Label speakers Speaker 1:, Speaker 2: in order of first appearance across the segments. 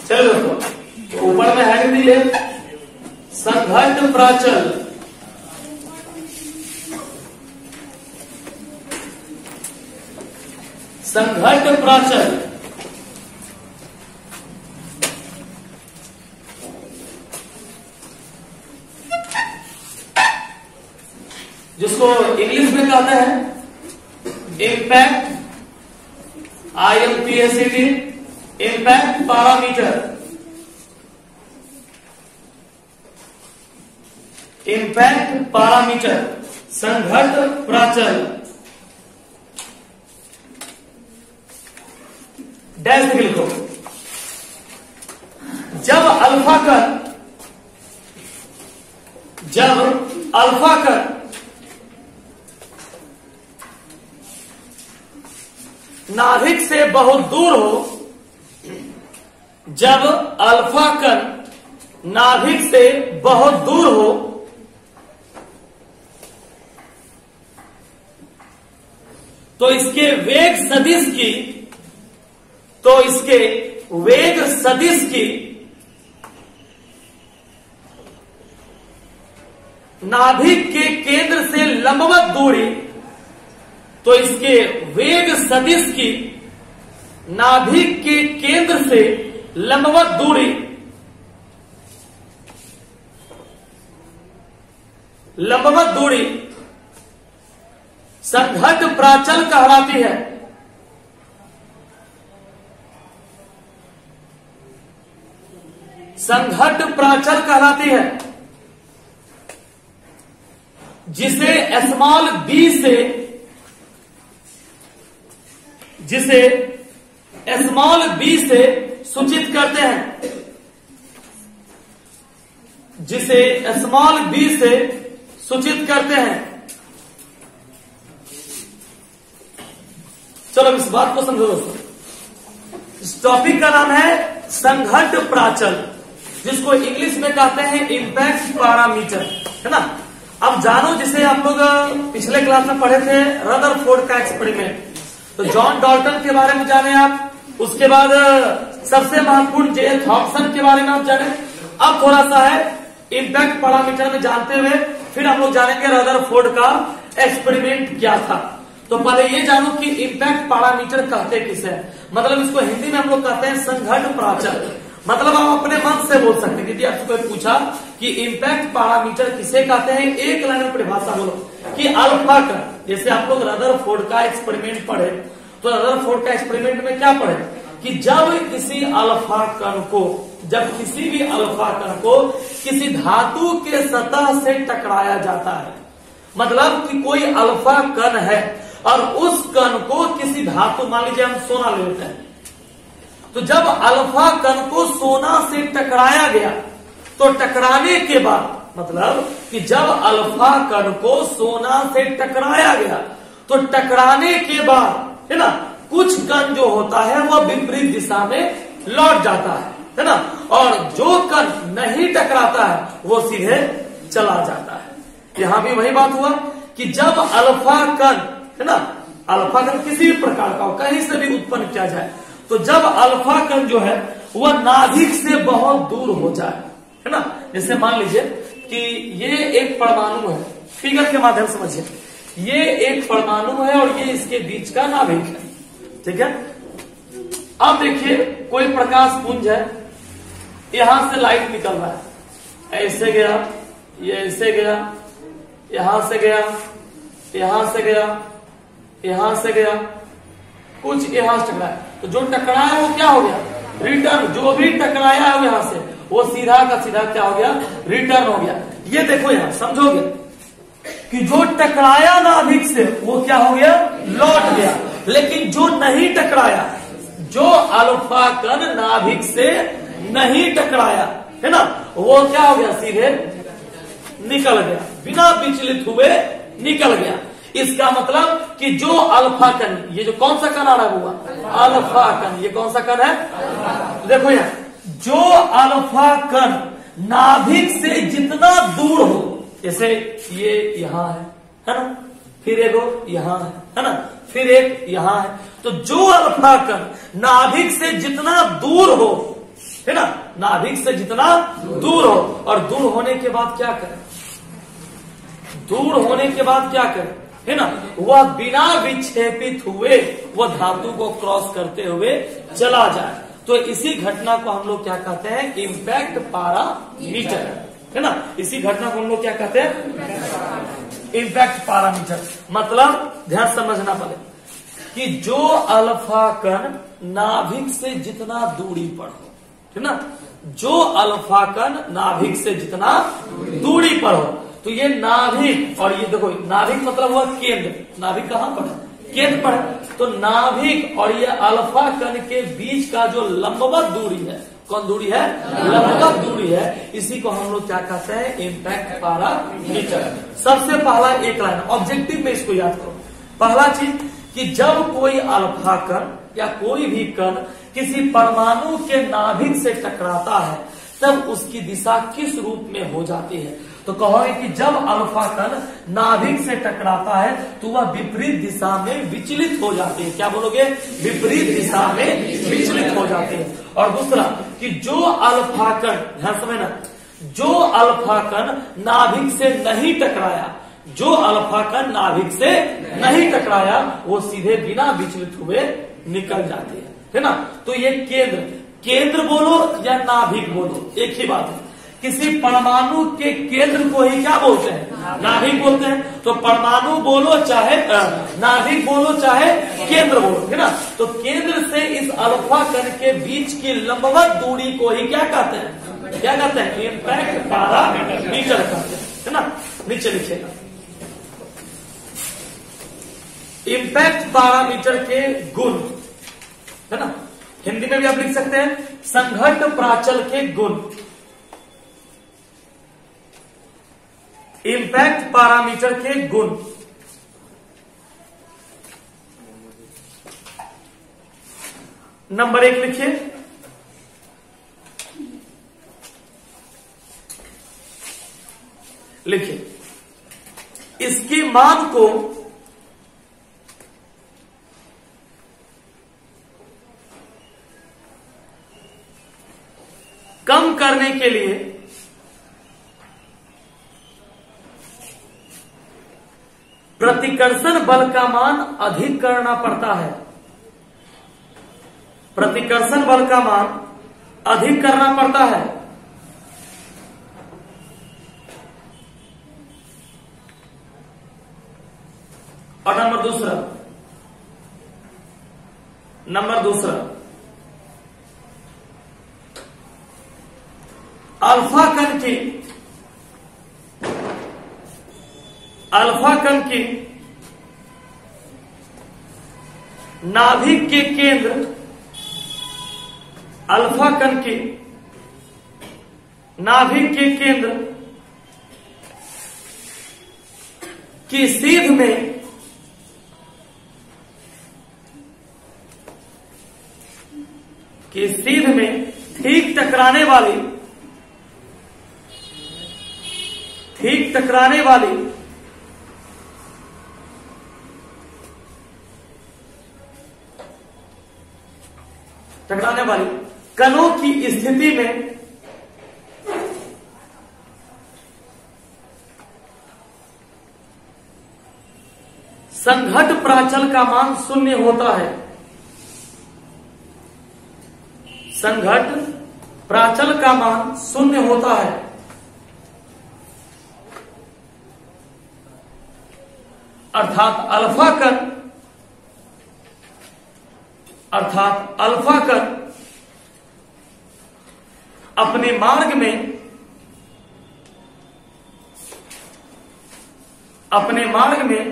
Speaker 1: चलो दोस्तों, ऊपर में है दी है संघट्ट प्राचल। संघट्ट प्राचल जिसको इंग्लिश में कहते हैं impact, IMPACT, impact parameter. Impact parameter संघट्ट प्राचल डैश लिखो। जब अल्फा कण नाभिक से बहुत दूर हो, जब अल्फा कण नाभिक से बहुत दूर हो तो इसके वेग सदिश की नाभिक के केंद्र से लंबवत दूरी, तो इसके वेग सदिश की नाभिक के केंद्र से लंबवत दूरी संघट्ट प्राचल कहलाती है। संघट्ट प्राचल कहलाती है, जिसे स्मॉल बी से सूचित करते हैं, जिसे स्मॉल बी से सूचित करते हैं। चलो इस बात को समझो दोस्तों। इस टॉपिक का नाम है संघट्ट प्राचल, जिसको इंग्लिश में कहते हैं इम्पैक्ट पैरामीटर, है ना। अब जानो, जिसे आप लोग पिछले क्लास में पढ़े थे रदरफोर्ड का एक्सपेरिमेंट, तो जॉन डाल्टन के बारे में जाने आप, उसके बाद सबसे महत्वपूर्ण जे थॉम्सन के बारे में आप जाने। अब थोड़ा सा है इम्पैक्ट पैरामीटर में जानते हुए फिर हम लोग जानेंगे रदरफोर्ड का एक्सपेरिमेंट क्या था। तो पहले ये जानो कि इम्पैक्ट पैरामीटर कहते किसे है। मतलब इसको हिंदी में हम लोग कहते हैं संघट्ट प्राचल। मतलब आप अपने मन से बोल सकते हैं। यदि आपसे कोई पूछा कि इम्पैक्ट पैरामीटर किसे कहते हैं, एक लाइन में परिभाषा बोलो कि अल्फा कण। जैसे आप लोग रदरफोर्ड का एक्सपेरिमेंट पढ़े, तो रदरफोर्ड का एक्सपेरिमेंट में क्या पढ़े कि जब किसी भी अल्फा कण को किसी धातु के सतह से टकराया जाता है, मतलब कि कोई अल्फा कण है और उस कण को किसी धातु, मान लीजिए हम सोना ले लेते हैं, तो जब अल्फा कण को सोना से टकराया गया, तो टकराने के बाद, मतलब कि जब अल्फा कण को सोना से टकराया गया, तो टकराने के बाद, है ना, कुछ कण जो होता है वह विपरीत दिशा में लौट जाता है ना, और जो कण नहीं टकराता है वो सीधे चला जाता है। यहां भी वही बात हुआ कि जब अल्फा कण, है ना, अल्फा कण किसी भी प्रकार का हो, कहीं से भी उत्पन्न किया जाए, तो जब अल्फा कण जो है वह नाभिक से बहुत दूर हो जाए, है ना, जैसे मान लीजिए कि ये एक परमाणु है, फिगर के माध्यम से समझिए, ये एक परमाणु है और ये इसके बीच का नाभिक है, ठीक है। अब देखिए कोई प्रकाश पुंज है, यहां से लाइट निकल रहा है, ऐसे गया, ये ऐसे गया, यहां से गया, यहां से गया, यहां से गया, कुछ यहां से टकराया, तो जो टकराया है वो क्या हो गया, रिटर्न। जो भी टकराया है यहां से वो सीधा का सीधा क्या हो गया, रिटर्न हो गया। ये देखो यहां समझोगे कि जो टकराया नाभिक से वो क्या हो गया, लौट गया। लेकिन जो नहीं टकराया, जो अल्फा कण नाभिक से नहीं टकराया, है ना, वो क्या हो गया, सीधे निकल गया, बिना विचलित हुए निकल गया। इसका मतलब कि जो अल्फा कण, ये जो कौन सा कण आ रहा हुआ, अल्फा कण, ये कौन सा कण है, देखो यहां, जो अल्फा कण नाभिक से जितना दूर हो, जैसे ये यहां है ना, फिर एगो यहां है ना, फिर एक यहां है। तो जो अल्फा कण नाभिक से जितना दूर हो, है ना, नाभिक से जितना दूर हो, और दूर होने के बाद क्या करें, दूर होने के बाद क्या करें, है ना, वह बिना विक्षेपित हुए वह धातु को क्रॉस करते हुए चला जाए। तो इसी घटना को हम लोग क्या कहते हैं, इम्पैक्ट पैरामीटर, है ना। इसी घटना को हम लोग क्या कहते हैं, इम्पैक्ट पैरामीटर। मतलब ध्यान समझना पड़े कि जो अल्फा कण नाभिक से जितना दूरी पर हो, है ना, जो अल्फा कण नाभिक से जितना दूरी पर हो, तो ये नाभिक, और ये देखो नाभिक मतलब हुआ केंद्र, नाभिक कहां पर है, केंद्र पर है। तो नाभिक और ये अल्फा कण के बीच का जो लंबवत दूरी है, कौन दूरी है, लंबवत दूरी है, इसी को हम लोग क्या कहते हैं, इम्पैक्ट पैरामीटर। सबसे पहला एक लाइन ऑब्जेक्टिव में इसको याद करो। पहला चीज कि जब कोई अल्फा कण या कोई भी कण किसी परमाणु के नाभिक से टकराता है, तब उसकी दिशा किस रूप में हो जाती है। तो कहोगे कि जब अल्फा कण नाभिक से टकराता है तो वह विपरीत दिशा में विचलित हो जाती है। क्या बोलोगे, विपरीत दिशा में विचलित हो जाती है। और दूसरा कि जो अल्फा कण, ध्यान समझना, जो अल्फा कण नाभिक से नहीं टकराया, जो अल्फा कण नाभिक से नहीं टकराया, वो सीधे बिना विचलित हुए निकल जाती है ना। तो ये केंद्र, केंद्र बोलो या नाभिक बोलो, एक ही बात है। किसी परमाणु के केंद्र को ही क्या बोलते हैं, नाभिक बोलते हैं। तो परमाणु बोलो चाहे नाभिक बोलो चाहे केंद्र बोलो, है ना। तो केंद्र से इस अल्फा कण के बीच की लंबवत दूरी को ही क्या कहते हैं, क्या कहते हैं, इम्पैक्ट पैरामीटर कहते हैं, है ना। नीचे लिखिएगा, इम्पैक्ट पैरामीटर के गुण, है ना। हिंदी में भी आप लिख सकते हैं संघट्ट प्राचल के गुण। इम्पैक्ट पैरामीटर के गुण, नंबर 1 लिखिए, लिखिए इसकी मान को कम करने के लिए प्रतिकर्षण बल का मान अधिक करना पड़ता है। प्रतिकर्षण बल का मान अधिक करना पड़ता है। और नंबर दूसरा अल्फा कण की नाभिक के केंद्र, अल्फा कण की नाभिक के केंद्र की सीध में ठीक टकराने वाली कणों की स्थिति में संघट्ट प्राचल का मान 0 होता है। संघट्ट प्राचल का मान 0 होता है। अर्थात अल्फा कण अपने मार्ग में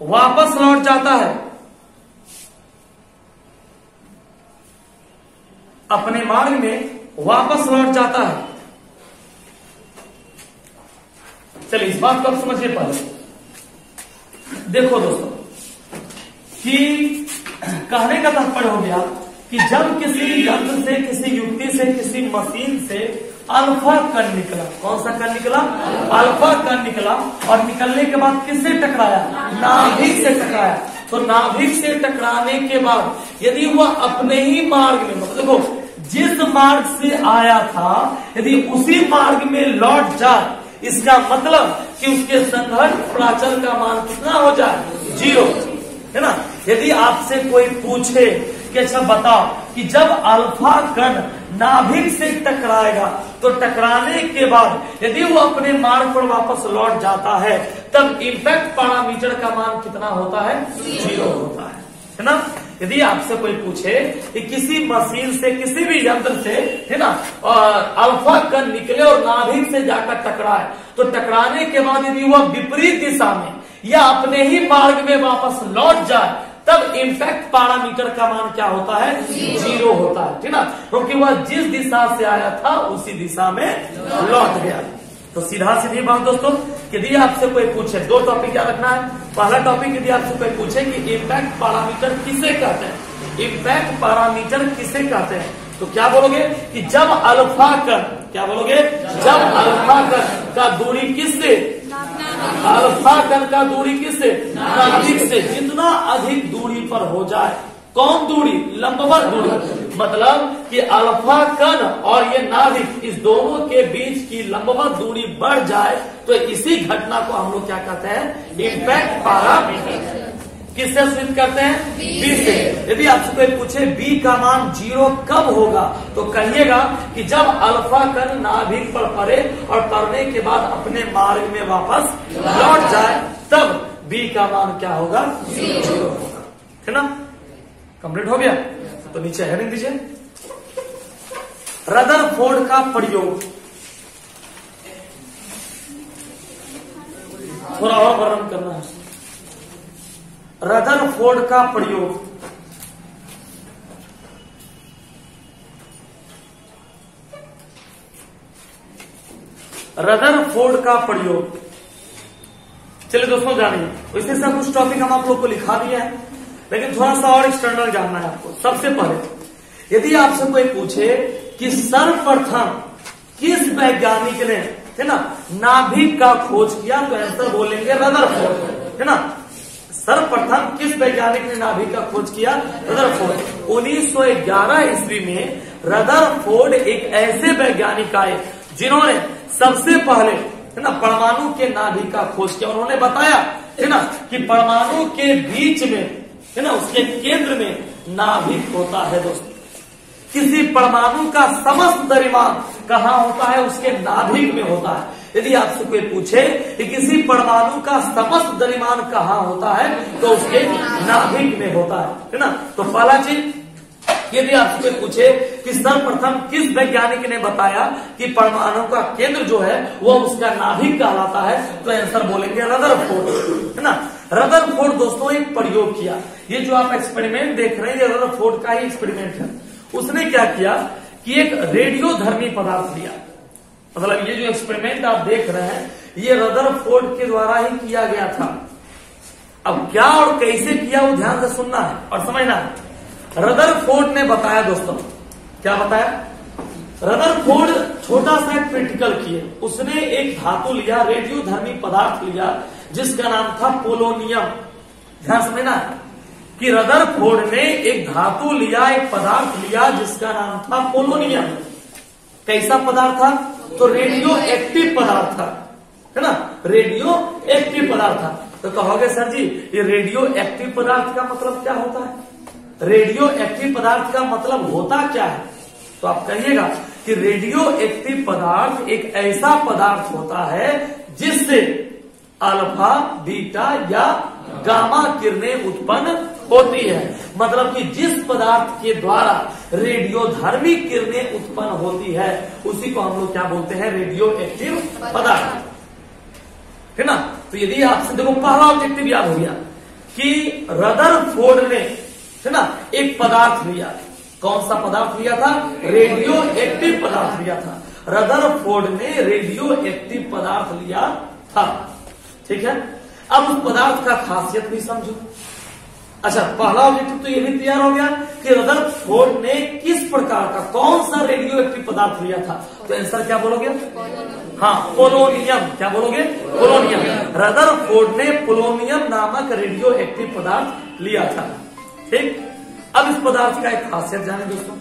Speaker 1: वापस लौट जाता है। अपने मार्ग में वापस लौट जाता है। चलिए इस बात को आप समझिए। पहले देखो दोस्तों कि कहने का तात्पर्य हो गया कि जब किसी यंत्र से, किसी युक्ति से, किसी मशीन से अल्फा कण निकला, कौन सा कण निकला, अल्फा कण निकला, और निकलने के बाद किससे टकराया, नाभिक से टकराया। तो नाभिक से टकराने के बाद यदि वह अपने ही मार्ग में, मतलब देखो जिस मार्ग से आया था यदि उसी मार्ग में लौट जाए, इसका मतलब कि उसके संघर्ष प्राचल का मान कितना हो जाए, 0, है ना। यदि आपसे कोई पूछे कि अच्छा बताओ कि जब अल्फा कण नाभिक से टकराएगा तो टकराने के बाद यदि वो अपने मार्ग पर वापस लौट जाता है तब इंपैक्ट पैरामीटर का मान कितना होता है, 0 होता है ना। यदि आपसे कोई पूछे कि किसी मशीन से, किसी भी यंत्र से, है ना, और अल्फा कण निकले और नाभिक से जाकर टकराए, तो टकराने के बाद यदि वह विपरीत दिशा में या अपने ही मार्ग में वापस लौट जाए तब इंपैक्ट पैरामीटर का मान क्या होता है, 0 होता है, ठीक ना, क्योंकि वह जिस दिशा से आया था उसी दिशा में लौट गया। तो सीधा सीधी बात दोस्तों, यदि आपसे कोई पूछे, 2 टॉपिक याद रखना है। पहला टॉपिक यदि आपसे कोई पूछे कि इंपैक्ट पैरामीटर किसे कहते हैं, इंपैक्ट पैरामीटर किसे कहते हैं, तो क्या बोलोगे कि जब अल्फा कण, क्या बोलोगे, जब अल्फा कण का दूरी किससे, अल्फा कण का दूरी किससे, नाभिक से जितना अधिक दूरी पर हो जाए, कौन दूरी, लंबवत दूरी, मतलब कि अल्फा कण और ये नाभिक, इस दोनों के बीच की लंबवत दूरी बढ़ जाए तो इसी घटना को हम लोग क्या कहते हैं, इंपैक्ट पैरामीटर। किससे सूचित करते हैं, बी से। यदि आपसे कोई पूछे बी का मान 0 कब होगा, तो कहिएगा कि जब अल्फा कण नाभिक पर पड़े और पड़ने के बाद अपने मार्ग में वापस लौट जाए तब बी का मान क्या होगा, 0 होगा, है ना। कंप्लीट हो गया, तो नीचे हेडिंग दीजिए, रदरफोर्ड का प्रयोग। थोड़ा और वर्णन करना है। रदरफोर्ड का प्रयोग, रदरफोर्ड का प्रयोग, चलिए दोस्तों जानिए। वैसे सब कुछ टॉपिक हम आप लोग को लिखा दिया है, लेकिन थोड़ा सा और एक्सटर्नल जानना है आपको। सबसे पहले यदि आपसे कोई पूछे कि सर्वप्रथम किस वैज्ञानिक ने, है ना, नाभिक का खोज किया, तो आंसर बोलेंगे रदरफोर्ड, है ना। सर्वप्रथम किस वैज्ञानिक ने नाभिक का खोज किया, रदरफोर्ड। 1911 ईस्वी में रदरफोर्ड एक ऐसे वैज्ञानिक आए जिन्होंने सबसे पहले, है ना, परमाणु के नाभिक का खोज किया। उन्होंने बताया, है ना, कि परमाणु के बीच में, है ना, उसके केंद्र में नाभिक होता है दोस्तों। किसी परमाणु का समस्त द्रव्यमान कहाँ होता है, उसके नाभिक में होता है। यदि आपसे कोई पूछे कि किसी परमाणु का समस्त द्रव्यमान कहाँ होता है, तो उसके नाभिक में होता है ना। तो पहला चीज, यदि आपसे कोई पूछे कि सर्वप्रथम किस वैज्ञानिक ने बताया कि परमाणु का केंद्र जो है वो उसका नाभिक कहलाता है, तो आंसर बोलेंगे रदरफोर्ड, है ना। रदरफोर्ड दोस्तों एक प्रयोग किया। ये जो आप एक्सपेरिमेंट देख रहे हैं ये रदरफोर्ड का ही एक्सपेरिमेंट है। उसने क्या किया कि एक रेडियोधर्मी पदार्थ लिया, मतलब ये जो एक्सपेरिमेंट आप देख रहे हैं ये रदरफोर्ड के द्वारा ही किया गया था। अब क्या और कैसे किया वो ध्यान से सुनना है और समझना है। रदरफोर्ड ने बताया दोस्तों, क्या बताया, रदरफोर्ड छोटा सा एक प्रैक्टिकल किए। उसने एक धातु लिया, रेडियोधर्मी पदार्थ लिया जिसका नाम था पोलोनियम। ध्यान समझना कि रदरफोर्ड ने एक धातु लिया, एक पदार्थ लिया जिसका नाम था पोलोनियम। कैसा पदार्थ था, तो रेडियो एक्टिव पदार्थ था, है ना, रेडियो एक्टिव पदार्थ था। तो कहोगे सर जी ये रेडियो एक्टिव पदार्थ का मतलब क्या होता है, रेडियो एक्टिव पदार्थ का मतलब होता क्या है, तो आप कहिएगा कि रेडियो एक्टिव पदार्थ एक ऐसा पदार्थ होता है जिससे अल्फा, बीटा या गामा किरणें उत्पन्न होती है। मतलब कि जिस पदार्थ के द्वारा रेडियोधर्मी किरणें उत्पन्न होती है उसी को हम लोग क्या बोलते हैं, रेडियो एक्टिव पदार्थ, है ना। तो यदि आपसे देखो पहला ऑब्जेक्टिव याद हो गया कि रदरफोर्ड ने, है ना, एक पदार्थ लिया। कौन सा पदार्थ लिया था, रेडियो एक्टिव पदार्थ लिया था। रदरफोर्ड ने रेडियो एक्टिव पदार्थ लिया था, ठीक है। अब उस पदार्थ का खासियत भी समझो। अच्छा, पहला ऑब्जेक्टिव तो ये भी तैयार हो गया कि रदरफोर्ड ने किस प्रकार का कौन सा रेडियो एक्टिव पदार्थ लिया था। तो आंसर क्या बोलोगे? हाँ, पोलोनियम। क्या बोलोगे? पोलोनियम। रदरफोर्ड ने पोलोनियम नामक रेडियो एक्टिव पदार्थ लिया था। ठीक, अब इस पदार्थ का एक खासियत जाने दोस्तों,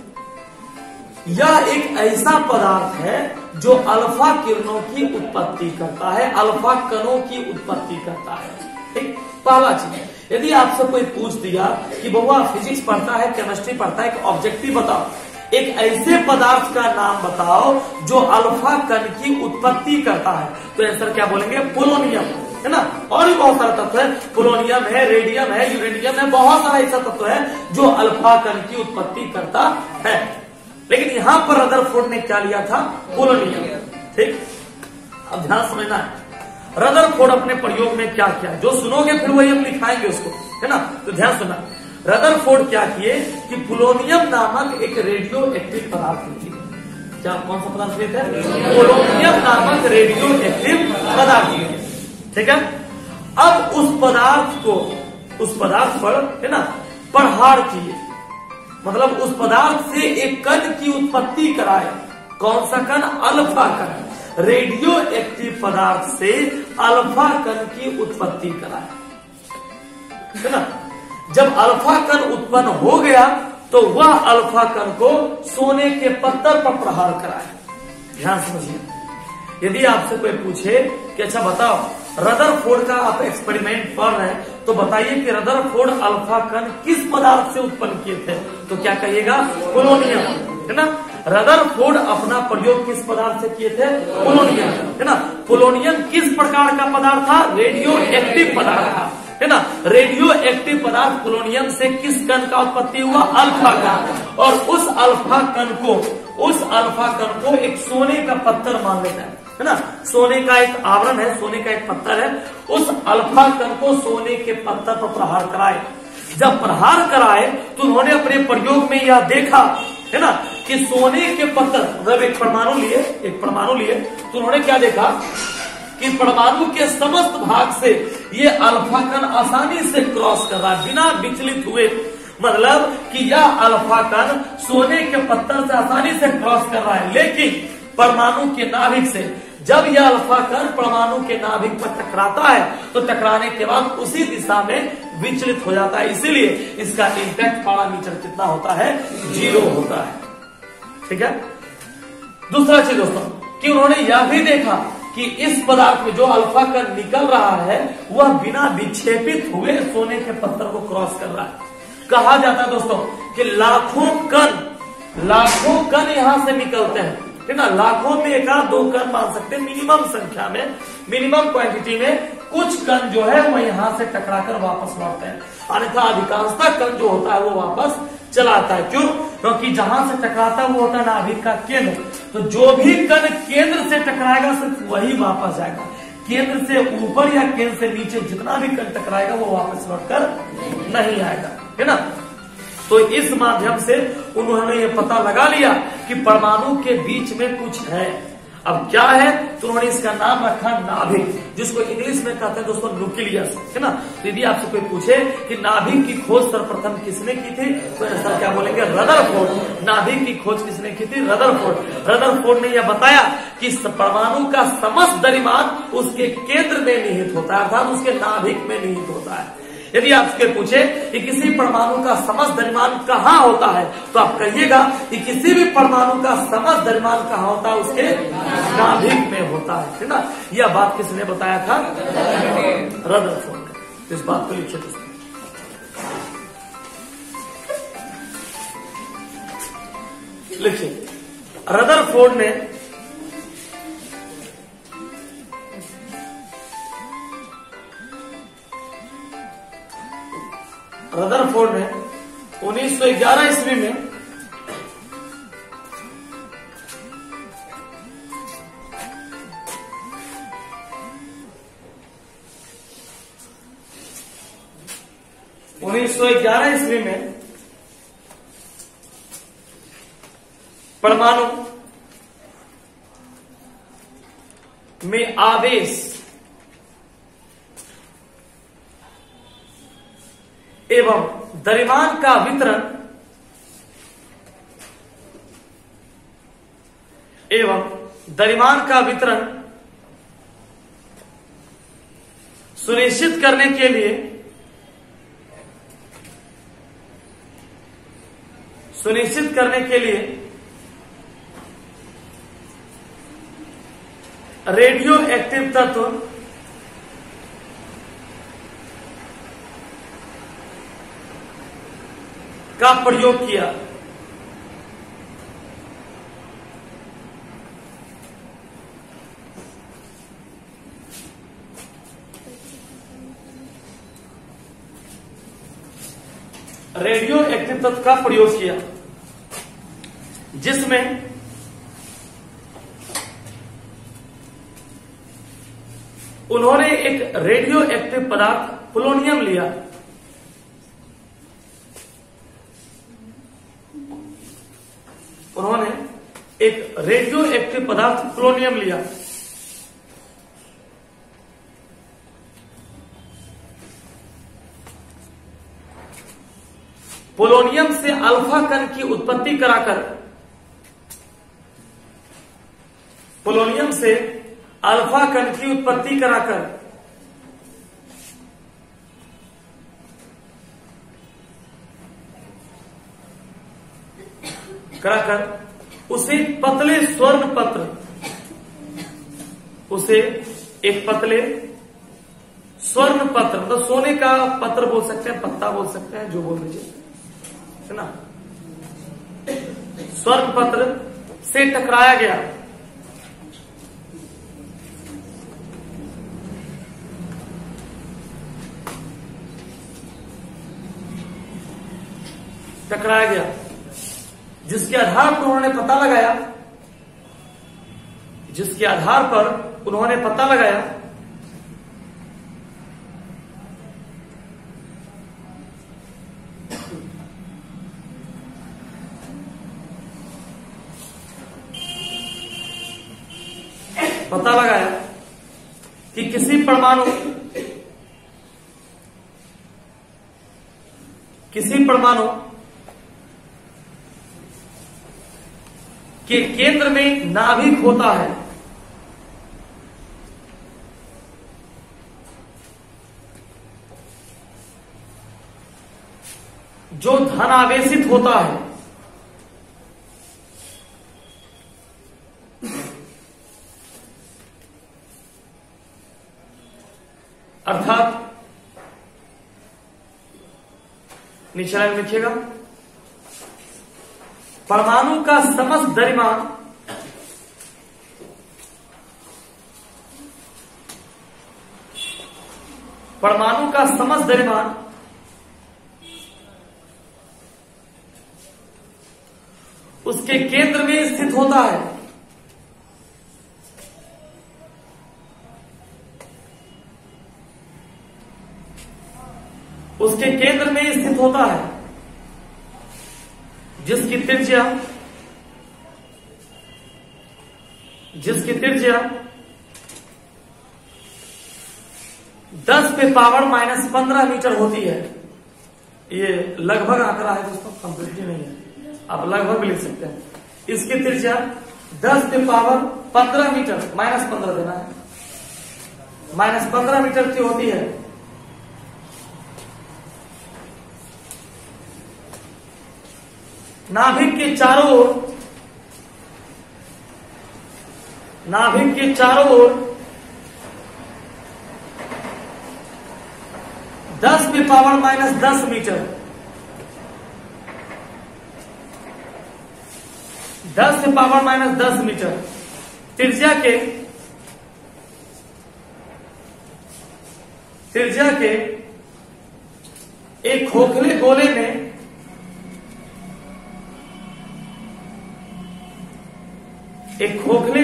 Speaker 1: यह एक ऐसा पदार्थ है जो अल्फा किरणों की उत्पत्ति करता है, अल्फा कणों की उत्पत्ति करता है। ठीक, पहला चीज, यदि आपसे कोई पूछ दिया कि बउआ फिजिक्स पढ़ता है, केमिस्ट्री पढ़ता है, एक ऑब्जेक्टिव बताओ, एक ऐसे पदार्थ का नाम बताओ जो अल्फा कण की उत्पत्ति करता है, तो आंसर क्या बोलेंगे? पोलोनियम, है ना। और भी बहुत सारा तत्व है, पोलोनियम है, रेडियम है, यूरेनियम है, बहुत सारा ऐसा तत्व है जो अल्फा कण की उत्पत्ति करता है। लेकिन यहां पर रदरफोर्ड ने क्या लिया था? पोलोनियम। ठीक, अब ध्यान समझना है, रदरफोर्ड अपने प्रयोग में क्या किया, जो सुनोगे फिर वही हम लिखाएंगे उसको, है ना। तो ध्यान सुनना, रदरफोर्ड क्या किए कि पोलोनियम नामक एक रेडियो एक्टिव पदार्थ लिए। क्या, कौन सा पदार्थ लेते हैं? पोलोनियम नामक रेडियो एक्टिव पदार्थ लिए। ठीक है, अब उस पदार्थ पर, है ना, प्रहार किए, मतलब उस पदार्थ से एक कण की उत्पत्ति कराए। कौन सा कण? अल्फा कण। रेडियो एक्टिव पदार्थ से अल्फा कण की उत्पत्ति कराए, है ना। जब अल्फा कण उत्पन्न हो गया तो वह अल्फा कण को सोने के पत्थर पर प्रहार कराए। ध्यान समझिए, यदि आपसे कोई पूछे कि अच्छा बताओ रदरफोर्ड का आप एक्सपेरिमेंट पढ़ रहे हैं तो बताइए कि रदरफोर्ड अल्फा कण किस पदार्थ से उत्पन्न किए थे, तो क्या कहिएगा? पोलोनियम, है ना। रदरफोर्ड अपना प्रयोग किस पदार्थ से किए थे? पोलोनियम, है ना। पोलोनियम किस प्रकार का पदार्थ था? रेडियो एक्टिव पदार्थ था, है ना। रेडियो एक्टिव पदार्थ पोलोनियम से किस कण का उत्पत्ति हुआ? अल्फा कण। और उस अल्फा कण को एक सोने का पत्थर मान लेता है ना। सोने का एक आवरण है, सोने का एक पत्थर है, उस अल्फा कण को सोने के पत्थर पर प्रहार कराए। जब प्रहार कराए तो उन्होंने अपने प्रयोग में यह देखा, है ना, कि सोने के पत्थर, मतलब एक परमाणु लिए तो उन्होंने क्या देखा कि परमाणु के समस्त भाग से ये अल्फा कण आसानी से क्रॉस कर रहा है बिना विचलित हुए। मतलब कि यह अल्फा कण सोने के पत्थर से आसानी से क्रॉस कर रहा है, लेकिन परमाणु के नाभिक से जब यह अल्फा कण परमाणु के नाभिक पर टकराता है तो टकराने के बाद उसी दिशा में विचलित हो जाता है, इसीलिए इसका इंपैक्ट पैरामीटर कितना होता है? 0 होता है। ठीक है, दूसरा चीज दोस्तों कि उन्होंने यह भी देखा कि इस पदार्थ में जो अल्फा कण निकल रहा है वह बिना विक्षेपित हुए सोने के पत्थर को क्रॉस कर रहा है। कहा जाता है दोस्तों कि लाखों कण यहां से निकलते हैं, है ना। लाखों में एक आध दो कण मान सकते हैं, मिनिमम संख्या में, मिनिमम क्वांटिटी में कुछ कण जो है वो यहां से टकराकर वापस लौटते हैं, अन्यथा अधिकांशतः कण जो होता है वो वापस चला आता है। क्यों? क्योंकि जहां से टकराता है वो होता है नाभिक का केंद्र, तो जो भी कण केंद्र से टकराएगा सिर्फ वही वापस जाएगा। केंद्र से ऊपर या केंद्र से नीचे जितना भी कण टकराएगा वो वापस लौटकर नहीं आएगा, है ना। तो इस माध्यम से उन्होंने ये पता लगा लिया कि परमाणु के बीच में कुछ है। अब क्या है? तो उन्होंने इसका नाम रखा नाभिक, जिसको इंग्लिश में कहते हैं दोस्तों न्यूक्लियस, है ना। तो यदि आपसे कोई पूछे कि नाभिक की खोज सर्वप्रथम किसने की थी तो आंसर क्या बोलेंगे? रदरफोर्ड। नाभिक की खोज किसने की थी? रदरफोर्ड। रदरफोर्ड ने यह बताया कि परमाणु का समस्त द्रव्यमान उसके केंद्र में निहित होता है, अर्थात उसके नाभिक में निहित होता है। यदि आपसे पूछे कि किसी परमाणु का समस्त द्रव्यमान कहाँ होता है तो आप कहिएगा कि किसी भी परमाणु का समस्त द्रव्यमान कहाँ होता है? उसके नाभिक में होता है ना। यह बात किसने बताया था? रदरफोर्ड ने। तो इस बात को लिखिए दोस्तों। लिखिए, रदरफोर्ड ने रदरफोर्ड ने 1911 ईस्वी में परमाणु में आवेश एवं द्रव्यमान का वितरण सुनिश्चित करने के लिए रेडियो एक्टिव तत्व का प्रयोग किया। रेडियो एक्टिव तत्व का प्रयोग किया जिसमें उन्होंने एक रेडियो एक्टिव पदार्थ पोलोनियम लिया। पोलोनियम से अल्फा कण की उत्पत्ति कराकर उसे एक पतले स्वर्ण पत्र मतलब सोने का पत्र बोल सकते हैं, पत्ता बोल सकते हैं, जो बोल लीजिए, है ना, स्वर्ण पत्र से टकराया गया। जिसके आधार पर उन्होंने पता लगाया कि किसी परमाणु के केंद्र में नाभिक होता है जो धनावेशित होता है। अर्थात नीचे लाइन में लिखिएगा, परमाणु का समस्त द्रव्यमान उसके केंद्र में स्थित होता है। जिसकी त्रिज्या 10⁻⁻15 मीटर होती है। ये लगभग आंकड़ा है दोस्तों, कंप्लीटली नहीं है, आप लगभग भी लिख सकते हैं। इसकी त्रिज्या 10⁻15 मीटर, -15 देना है, -15 मीटर की होती है। नाभिक के चारों ओर 10⁻⁻10 मीटर 10⁻⁻10 मीटर त्रिज्या के एक खोखले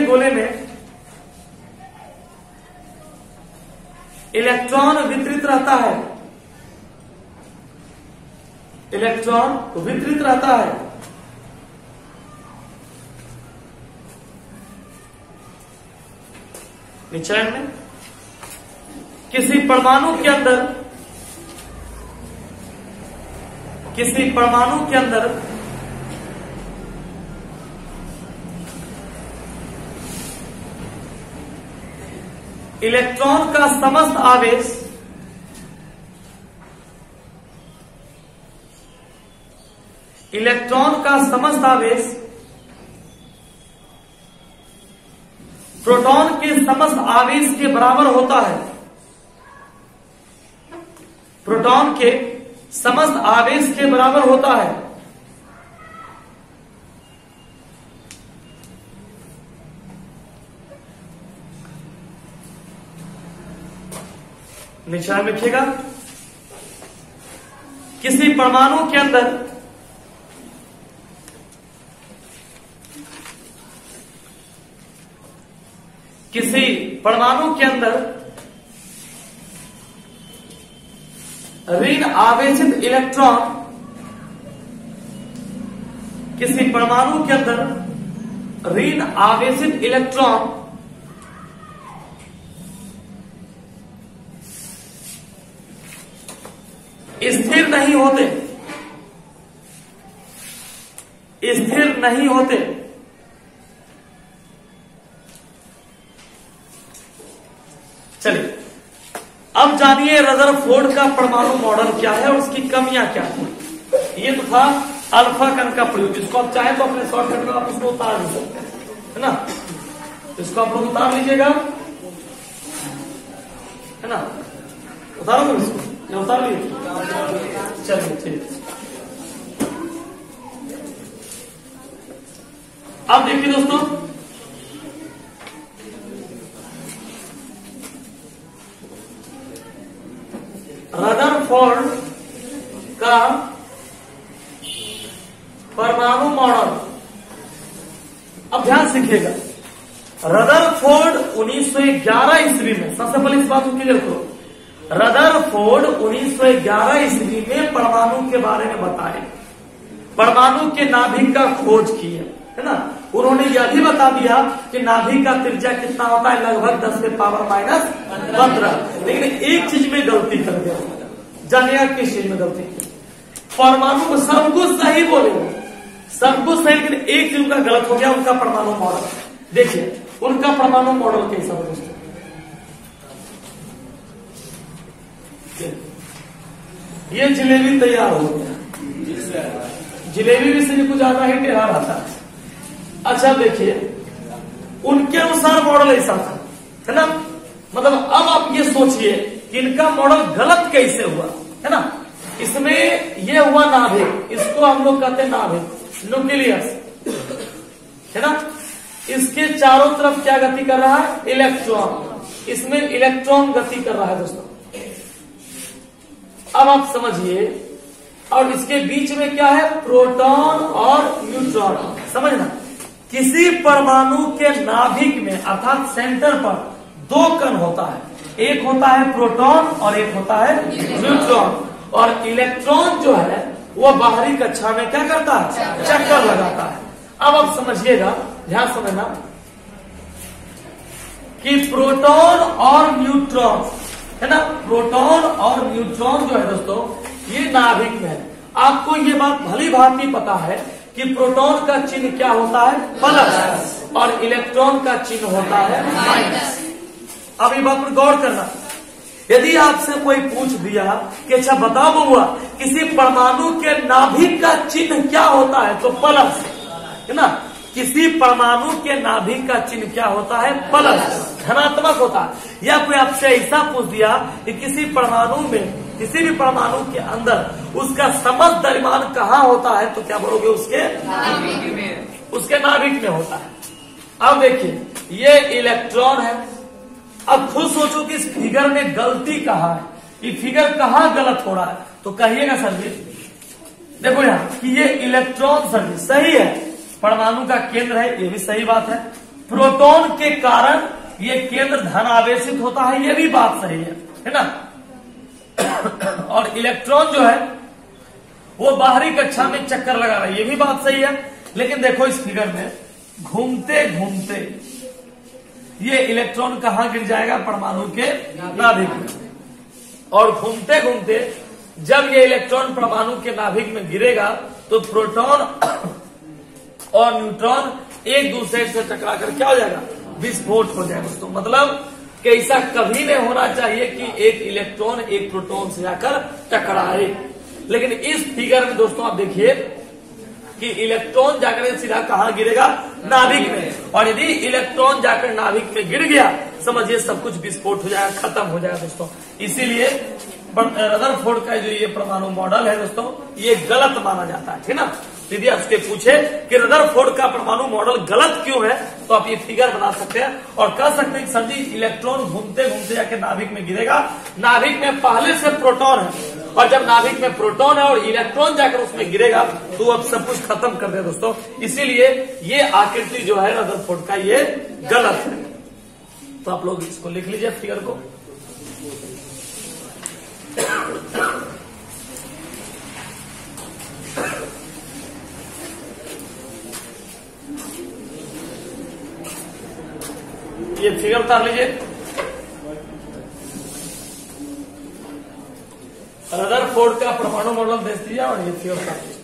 Speaker 1: गोले में इलेक्ट्रॉन वितरित रहता है। निश्चय में किसी परमाणु के अंदर किसी परमाणु के अंदर इलेक्ट्रॉन का समस्त आवेश प्रोटॉन के समस्त आवेश के बराबर होता है। प्रोटॉन के समस्त आवेश के बराबर होता है। नीचे में लिखिएगा, किसी परमाणु के अंदर ऋण आवेशित इलेक्ट्रॉन, किसी परमाणु के अंदर ऋण आवेशित इलेक्ट्रॉन स्थिर नहीं होते। चलिए अब जानिए रदरफोर्ड का परमाणु मॉडल क्या है और उसकी कमियां क्या है। ये तो था अल्फा कण का प्रयोग। इसको आप चाहे तो अपने शॉर्टकट में आप उसको उतार भी सकते हैं, है ना। इसको आप लोग उतार लीजिएगा, है ना। उतारो तो इसको, ये उतार लीजिए। चलिए ठीक। अब देखिए दोस्तों, रदरफोर्ड का परमाणु मॉडल। अब ध्यान सीखिएगा, रदरफोर्ड 1911 ईस्वी में, सबसे पहले इस बात को क्लियर करो, रदरफोर्ड 1911 ईस्वी में परमाणु के बारे में बताए, परमाणु के नाभिक का खोज की है ना। उन्होंने यह भी बता दिया कि नाभिक का त्रिज्या कितना होता है, लगभग 10 के पावर -15। लेकिन एक चीज में गलती कर दिया, जानिएगा किस चीज में गलती की। परमाणु को सब कुछ सही बोले, सब कुछ सही, लेकिन एक चीज उनका गलत हो गया, उनका परमाणु मॉडल। देखिए उनका परमाणु मॉडल कैसा हो दोस्तों, ये जिलेबी तैयार हो गया। जिलेबी भी से कुछ ज्यादा ही टेढ़ा रहता है। अच्छा देखिए, उनके अनुसार मॉडल ऐसा था, है ना। मतलब अब आप ये सोचिए कि इनका मॉडल गलत कैसे हुआ, है ना। इसमें ये हुआ नाभिक, इसको हम लोग कहते हैं नाभिक, न्यूक्लियस, है ना। इसके चारों तरफ क्या गति कर रहा है, इलेक्ट्रॉन। इसमें इलेक्ट्रॉन गति कर रहा है दोस्तों। अब आप समझिए, और इसके बीच में क्या है, प्रोटॉन और न्यूट्रॉन। समझना, किसी परमाणु के नाभिक में अर्थात सेंटर पर दो कण होता है, एक होता है प्रोटॉन और एक होता है न्यूट्रॉन। और इलेक्ट्रॉन जो है वो बाहरी कक्षा में क्या करता है, चक्कर लगाता है। अब आप समझिएगा, ध्यान समझना कि प्रोटॉन और न्यूट्रॉन, है ना, प्रोटॉन और न्यूट्रॉन जो है दोस्तों, ये नाभिक में है। आपको ये बात भली भांति पता है कि प्रोटॉन का चिन्ह क्या होता है, प्लस, और इलेक्ट्रॉन का चिन्ह होता है माइनस। अब ये बात पर गौर करना, यदि आपसे कोई पूछ दिया कि अच्छा बताओ बउआ, किसी परमाणु के नाभिक का चिन्ह क्या होता है, तो प्लस, है ना। किसी परमाणु के नाभिक का चिन्ह क्या होता है, प्लस, धनात्मक होता है। या कोई आपसे ऐसा पूछ दिया कि किसी परमाणु में, किसी भी परमाणु के अंदर उसका समस्त द्रव्यमान कहाँ होता है, तो क्या बोलोगे, उसके नाभिक में होता है। अब देखिए, ये इलेक्ट्रॉन है। अब खुद सोचो कि इस फिगर में गलती कहाँ है, ये फिगर कहाँ गलत हो रहा है, तो कहिएगा सर जी। देखो यहाँ कि ये इलेक्ट्रॉन सर जी सही है, परमाणु का केंद्र है, ये भी सही बात है। प्रोटॉन के कारण ये केंद्र धन आवेशित होता है, ये भी बात सही है ना। और इलेक्ट्रॉन जो है वो बाहरी कक्षा में चक्कर लगा रहा है, ये भी बात सही है। लेकिन देखो इस फिगर में घूमते घूमते ये इलेक्ट्रॉन कहाँ गिर जाएगा, परमाणु के नाभिक में। और घूमते घूमते जब ये इलेक्ट्रॉन परमाणु के नाभिक में गिरेगा तो प्रोटॉन और न्यूट्रॉन एक दूसरे से टकरा कर क्या हो जाएगा, विस्फोट हो जाएगा दोस्तों। मतलब कि ऐसा कभी नहीं होना चाहिए कि एक इलेक्ट्रॉन एक प्रोटॉन से जाकर टकराए। लेकिन इस फिगर में दोस्तों आप देखिए कि इलेक्ट्रॉन जाकर सीधा कहां गिरेगा, नाभिक में। और यदि इलेक्ट्रॉन जाकर नाभिक में गिर गया, समझिए सब कुछ विस्फोट हो जाएगा, खत्म हो जाएगा दोस्तों। इसीलिए रदरफोर्ड का जो ये परमाणु मॉडल है दोस्तों, ये गलत माना जाता है, ठीक ना। यदि आपसे पूछे कि रदरफोर्ड का परमाणु मॉडल गलत क्यों है, तो आप ये फिगर बना सकते हैं और कह सकते हैं कि सर जी इलेक्ट्रॉन घूमते घूमते जाके नाभिक में गिरेगा, नाभिक में पहले से प्रोटॉन है, और जब नाभिक में प्रोटॉन है और इलेक्ट्रॉन जाकर उसमें गिरेगा तो अब सब कुछ खत्म कर दे दोस्तों। इसीलिए ये आकृति जो है रदरफोर्ड का ये गलत है। तो आप लोग इसको लिख लीजिए फिगर को। ये फिगर उतार लीजिए। रदरफोर्ड का परमाणु मॉडल दे दिया और ये फिगर उतार लीजिए।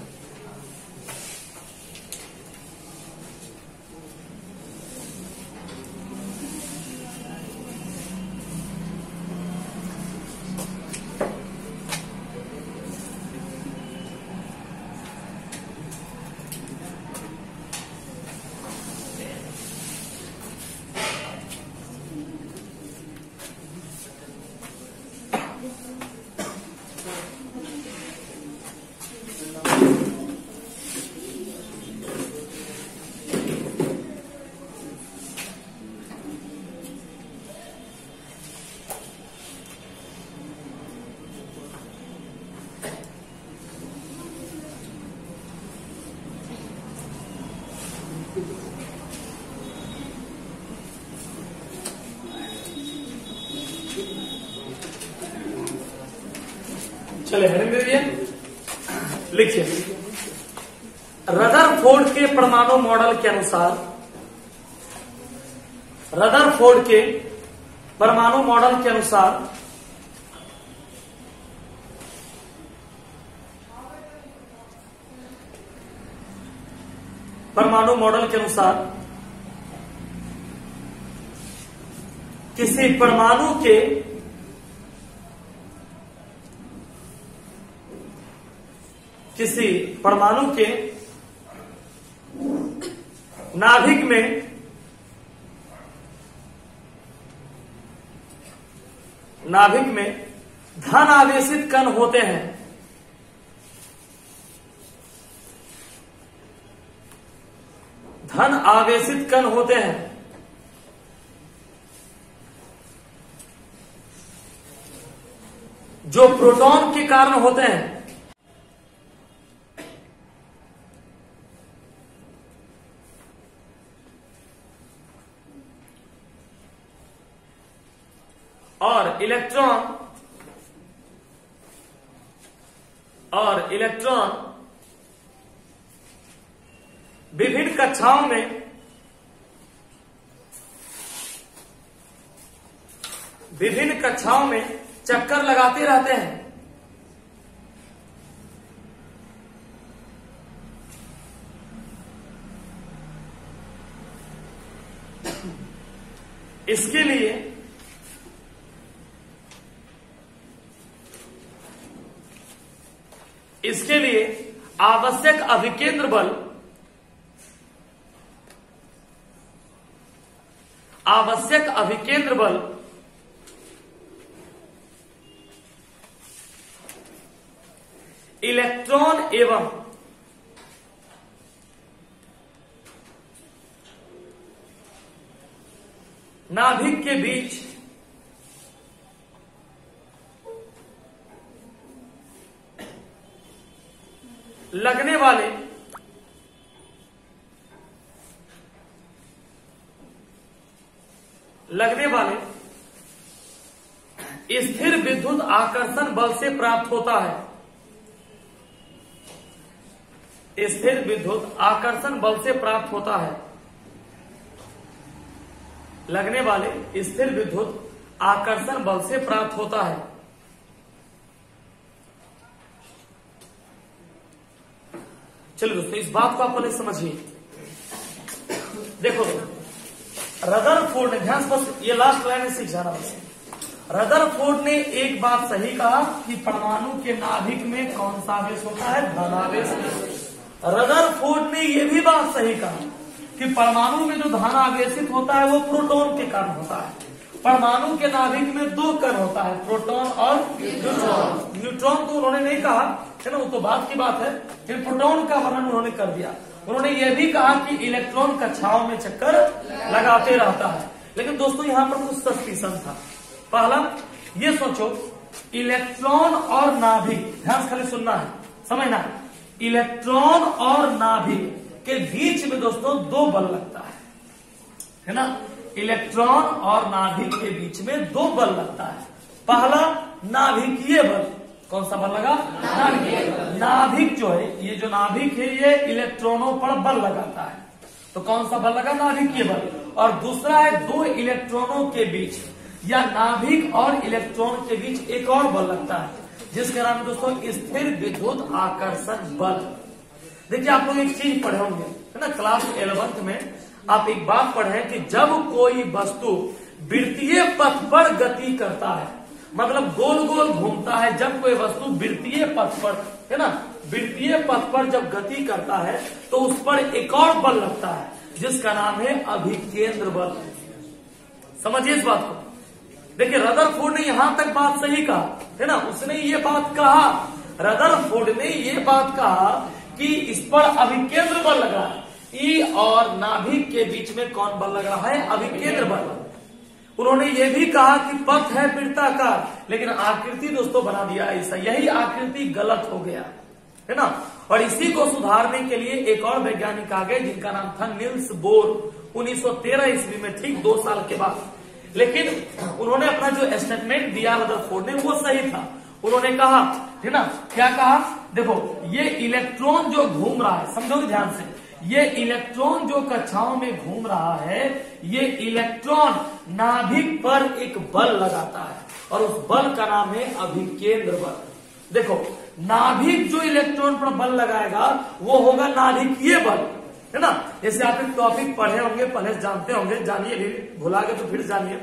Speaker 1: चले हेडिंग दे दिए, लिखिए। रदरफोर्ड के परमाणु मॉडल के अनुसार, रदरफोर्ड के परमाणु मॉडल के अनुसार परमाणु मॉडल के अनुसार किसी परमाणु के नाभिक में धन आवेशित कण होते हैं। धन आवेशित कण होते हैं जो प्रोटॉन के कारण होते हैं। और इलेक्ट्रॉन विभिन्न कक्षाओं में चक्कर लगाते रहते हैं। इसके लिए आवश्यक अभिकेंद्र बल इलेक्ट्रॉन एवं नाभिक के बीच लगने वाले स्थिर विद्युत आकर्षण बल से प्राप्त होता है। स्थिर विद्युत आकर्षण बल से प्राप्त होता है। लगने वाले स्थिर विद्युत आकर्षण बल से प्राप्त होता है। चलिए दोस्तों, इस बात को आप पहले समझिए। देखो रदरफोर्ड ने, ध्यान बस ये लास्ट लाइन सीख जाना बस। रदरफोर्ड ने एक बात सही कहा कि परमाणु के नाभिक में कौन सा आवेश होता है? धनावेश। रदरफोर्ड ने यह भी बात सही कहा कि परमाणु में जो धन आवेशित होता है वो प्रोटॉन के कारण होता है। परमाणु के नाभिक में दो कण होता है, प्रोटॉन और न्यूट्रॉन। न्यूट्रॉन तो उन्होंने नहीं कहा है ना, वो तो बात की बात है, लेकिन प्रोटॉन का वर्णन उन्होंने कर दिया। उन्होंने ये भी कहा कि इलेक्ट्रॉन कक्षाओं में चक्कर लगाते रहता है। लेकिन दोस्तों यहाँ पर कुछ सस्पिशन था। पहला ये सोचो, इलेक्ट्रॉन और नाभिक, ध्यान से खाली सुनना है, समझना, इलेक्ट्रॉन और नाभिक के बीच में दोस्तों दो बल लगता है ना। इलेक्ट्रॉन और नाभिक के बीच में दो बल लगता है। पहला नाभिकीय बल, कौन सा बल लगा? नाभिकीय। नाभिक जो है, ये जो नाभिक है ये इलेक्ट्रॉनों पर बल लगाता है, तो कौन सा बल लगा? नाभिकीय बल। और दूसरा है दो इलेक्ट्रॉनों के बीच या नाभिक और इलेक्ट्रॉन के बीच एक और बल लगता है, जिसका नाम दोस्तों स्थिर विद्युत आकर्षण बल। देखिए आप लोग एक चीज पढ़े होंगे है ना, क्लास 11th में आप एक बात पढ़े कि जब कोई वस्तु वृत्तीय पथ पर गति करता है, मतलब गोल गोल घूमता है, जब कोई वस्तु वृत्तीय पथ पर है ना, वृत्तीय पथ पर जब गति करता है तो उस पर एक और बल लगता है जिसका नाम है अभिकेंद्र बल। समझिए इस बात को। देखिए रदरफोर्ड ने यहां तक बात सही कहा है ना, उसने ये बात कहा, रदरफोर्ड ने ये बात कहा कि इस पर अभिकेंद्र बल लगा है। ई और नाभिक के बीच में कौन बल लग रहा है? अभिकेंद्र बल। उन्होंने ये भी कहा कि पथ है वृत्ताकार, लेकिन आकृति दोस्तों बना दिया ऐसा, यही आकृति गलत हो गया है ना। और इसी को सुधारने के लिए एक और वैज्ञानिक आ गए जिनका नाम था निल्स बोर, 1913 ईस्वी में, ठीक 2 साल के बाद। लेकिन उन्होंने अपना जो स्टेटमेंट दिया रदरफोर्ड ने वो सही था। उन्होंने कहा है ना, क्या कहा? देखो ये इलेक्ट्रॉन जो घूम रहा है, समझोगे ध्यान से, ये इलेक्ट्रॉन जो कक्षाओं में घूम रहा है, ये इलेक्ट्रॉन नाभिक पर एक बल लगाता है और उस बल का नाम है अभिकेंद्र बल। देखो नाभिक जो इलेक्ट्रॉन पर बल लगाएगा वो होगा नाभिकीय बल, है ना। जैसे आप एक टॉपिक पढ़े होंगे, पहले जानते होंगे, जानिए भी, भुला के तो फिर जानिए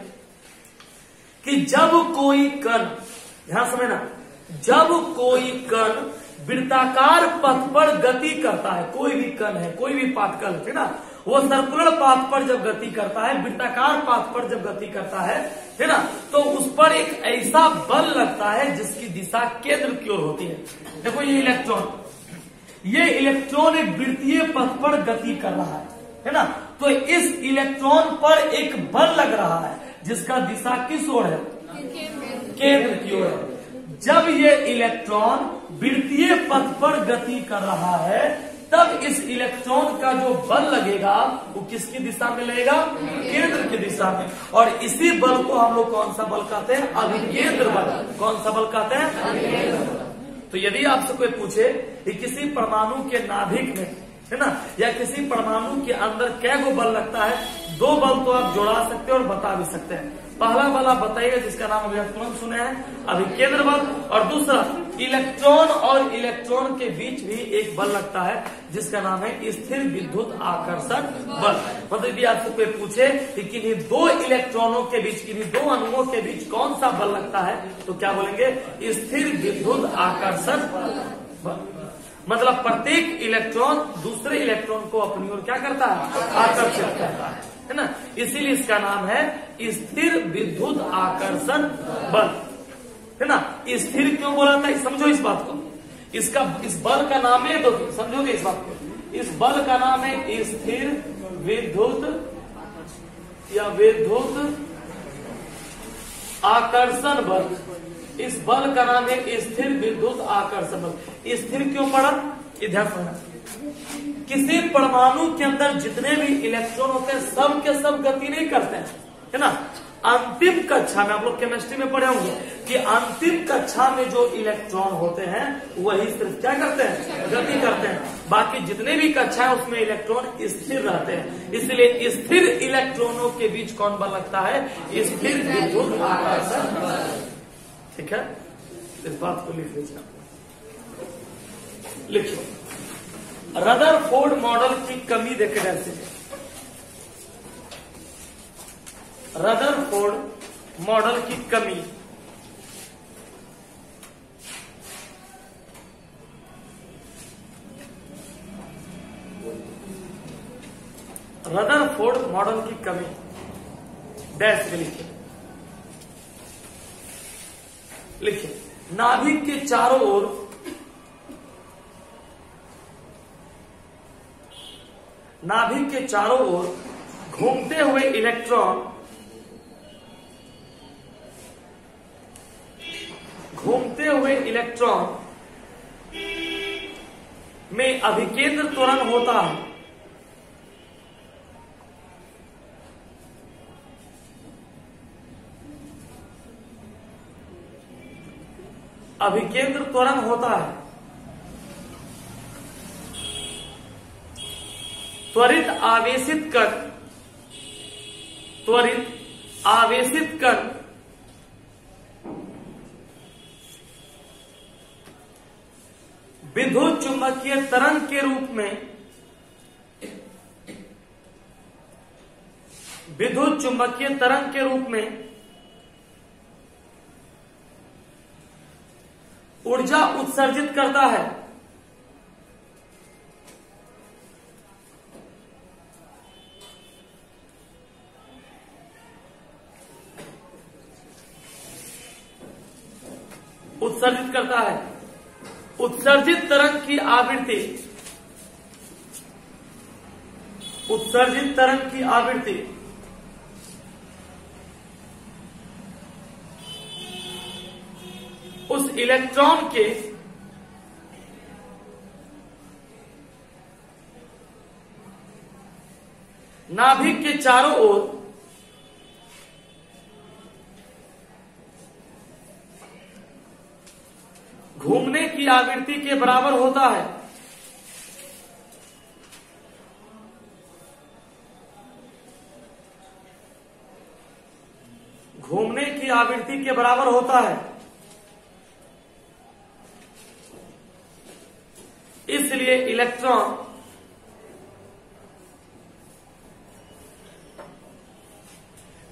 Speaker 1: कि जब कोई कण, ध्यान समझना, जब कोई कण वृत्ताकार पथ पर गति करता है, कोई भी कण है, कोई भी पार्टिकल है ना, वो सर्कुलर पाथ पर जब गति करता है, वृत्ताकार पाथ पर जब गति करता है ना, तो उस पर एक ऐसा बल लगता है जिसकी दिशा केंद्र की ओर होती है। देखो ये इलेक्ट्रॉन एक वृत्तीय पथ पर गति कर रहा है ना, तो इस इलेक्ट्रॉन पर एक बल लग रहा है जिसका दिशा किस ओर है? केंद्र की ओर है। जब ये इलेक्ट्रॉन वृत्तीय पथ पर गति कर रहा है तब इस इलेक्ट्रॉन का जो बल लगेगा वो किसकी दिशा में लगेगा? केंद्र की दिशा में। और इसी बल को हम लोग कौन सा बल कहते हैं? अभिकेंद्र बल। कौन सा बल कहते हैं? अभिकेंद्र बल। तो यदि आपसे कोई पूछे कि किसी परमाणु के नाभिक में है ना, या किसी परमाणु के अंदर क्या गो बल लगता है, 2 बल तो आप जोड़ा सकते हैं और बता भी सकते हैं। पहला बल आप बताइएगा जिसका नाम अभी आप तुरंत सुने हैं, अभिकेंद्र बल। और दूसरा इलेक्ट्रॉन और इलेक्ट्रॉन के बीच भी एक बल लगता है जिसका नाम है स्थिर विद्युत आकर्षण बल। मतलब यदि आपसे कोई पूछे कि किन्हीं 2 इलेक्ट्रॉनों के बीच, किन्हीं 2 अणुओं के बीच कौन सा बल लगता है, तो क्या बोलेंगे? स्थिर विद्युत आकर्षण बल। मतलब प्रत्येक इलेक्ट्रॉन दूसरे इलेक्ट्रॉन को अपनी ओर क्या करता है? आकर्षित करता है ना। इसीलिए इसका नाम है स्थिर विद्युत आकर्षण बल, है ना। स्थिर क्यों बोला था, समझो इस बात को। इस बल का नाम है, तो समझोगे इस बात को, इस बल का नाम है स्थिर विद्युत या विद्युत आकर्षण बल। इस बल का नाम है स्थिर विद्युत आकर्षण बल। स्थिर क्यों पड़ा, ये ध्यान रखना। किसी परमाणु के अंदर जितने भी इलेक्ट्रॉन होते हैं सब के सब गति नहीं करते हैं, है ना। अंतिम कक्षा में आप लोग केमिस्ट्री में पढ़े होंगे कि अंतिम कक्षा में जो इलेक्ट्रॉन होते हैं वही सिर्फ क्या करते हैं? गति करते हैं। बाकी जितने भी कक्षा है उसमें इलेक्ट्रॉन स्थिर रहते हैं। इसलिए स्थिर इलेक्ट्रॉनों के बीच कौन बल लगता है? स्थिर विद्युत आकर्षण बल। ठीक है, इस बात को लिख लीजिए, लिखिए। रदरफोर्ड मॉडल की कमी देखे जैसे रदरफोर्ड मॉडल की कमी रदरफोर्ड मॉडल की कमी डैश के लिखिए नाभिक के चारों ओर घूमते हुए इलेक्ट्रॉन में अभिकेंद्र त्वरण होता है। अभिकेंद्र त्वरण होता है। त्वरित आवेशित कण विद्युत चुंबकीय तरंग के रूप में ऊर्जा उत्सर्जित करता है। उत्सर्जित तरंग की आवृत्ति उस इलेक्ट्रॉन के नाभिक के चारों ओर घूमने की आवृत्ति के बराबर होता है। घूमने की आवृत्ति के बराबर होता है। इसलिए इलेक्ट्रॉन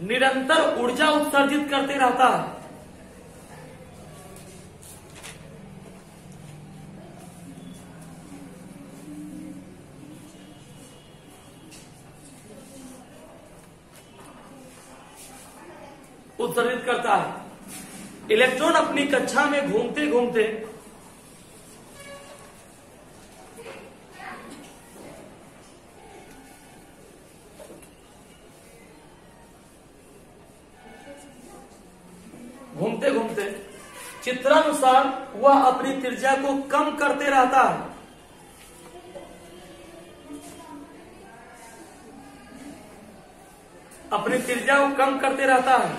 Speaker 1: निरंतर ऊर्जा उत्सर्जित करते रहता है। उत्सर्जित करता है। इलेक्ट्रॉन अपनी कक्षा में घूमते घूमते चित्रानुसार वह अपनी त्रिज्या को कम करते रहता है। अपनी त्रिज्या को कम करते रहता है,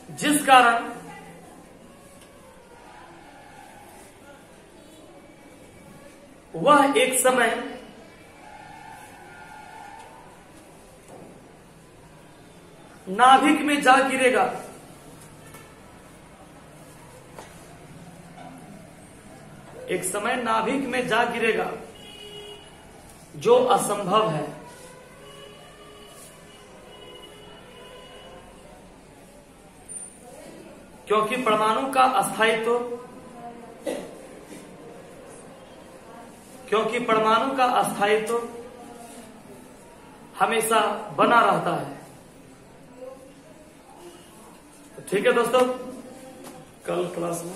Speaker 1: जिस कारण वह एक समय नाभिक में जा गिरेगा। एक समय नाभिक में जा गिरेगा, जो असंभव है। क्योंकि परमाणु का अस्थायित्व हमेशा बना रहता है। ठीक है दोस्तों, कल क्लास में